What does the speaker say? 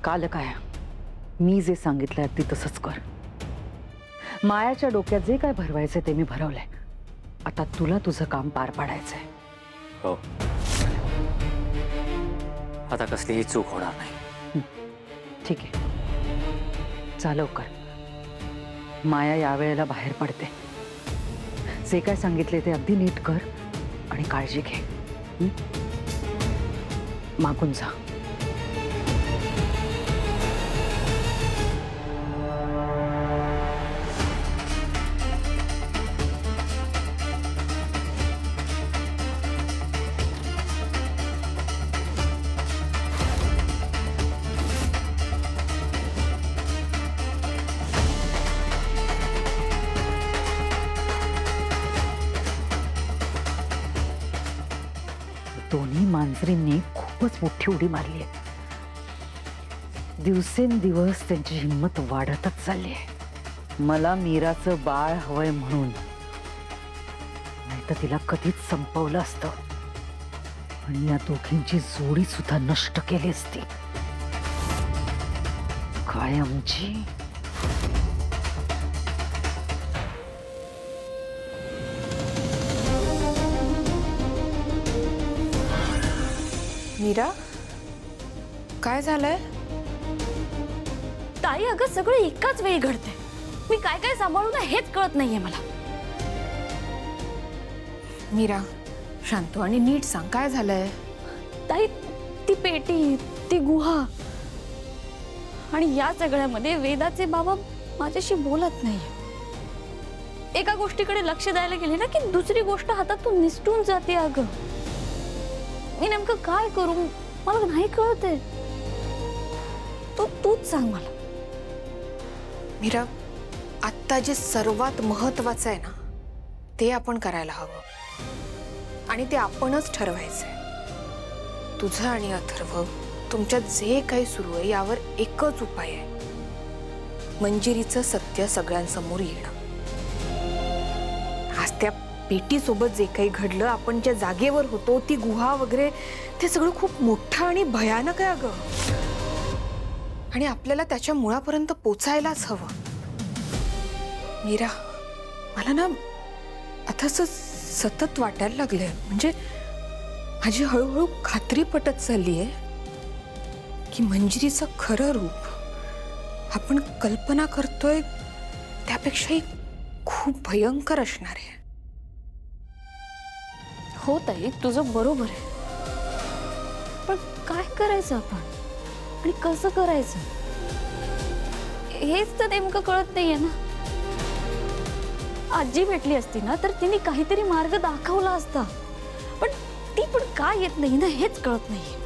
काल काय मी जे सांगितलंय अगदी तसंच कर. मायाच्या डोक्यात जे काय भरवायचंय ते मी भरवलंय. आता तुला तुझं काम पार पाडायचंय. हो, आता कसलीही चूक होणार नाही. ठीक आहे, जा लवकर. माया यावेळेला बाहेर पडते. जे काय सांगितले ते अगदी नीट कर आणि काळजी घे. मागून जा. दोन्ही मांजरींनी खूपच मोठी उडी मारली आहे. दिवसेंदिवस त्यांची हिंमत वाढतच चालली आहे. मला मीराचं बाळ हवंय म्हणून, नाहीतर तिला कधीच संपवलं असतं आणि या दोघींची जोडी सुद्धा नष्ट केली असती कायमची. मीरा, काय झालंय? ताई, अगं सगळं एकाच वेळी घडतंय. मी काय काय सांभाळू ना हेच कळत नाहीये मला. मीरा, शांत आणि नीट सांग, काय झालंय? ताई, ती पेटी, ती गुहा आणि या सगळ्यामध्ये वेदाचे बाबा माझ्याशी बोलत नाहीये. एका गोष्टीकडे लक्ष द्यायला गेले ना की दुसरी गोष्ट हातातून निसटून जाते. अगं मी नेमकं काय करू मला नाही कळतंय. तूच सांग मला. मीरा, आत्ता जे सर्वात महत्वाचं आहे ना ते आपण करायला हवं आणि ते आपणच ठरवायचंय. तुझं आणि अथर्व तुमच्यात जे काही सुरू आहे यावर एकच उपाय आहे, मंजिरीचं सत्य सगळ्यांसमोर येणं. आज त्या पेटीसोबत जे काही घडलं, आपण ज्या जागेवर होतो, ती गुहा वगैरे, ते सगळं खूप मोठं आणि भयानक आहे अगं. आणि आपल्याला त्याच्या मुळापर्यंत पोचायलाच हवं. मीरा, मला ना आता असं सतत वाटायला लागलंय, म्हणजे माझी हळूहळू खात्री पटत चालली आहे की मंजिरीचं खरं रूप आपण कल्पना करतोय त्यापेक्षाही खूप भयंकर असणार आहे. हो ताई, तुझं बरोबर आहे. पण काय करायचं आपण आणि कसं करायचं हेच तर नेमकं कळत नाहीये ना. आजी भेटली असती ना तर तिने काहीतरी मार्ग दाखवला असता, पण ती पण काय येत नाही ना हेच कळत नाहीये.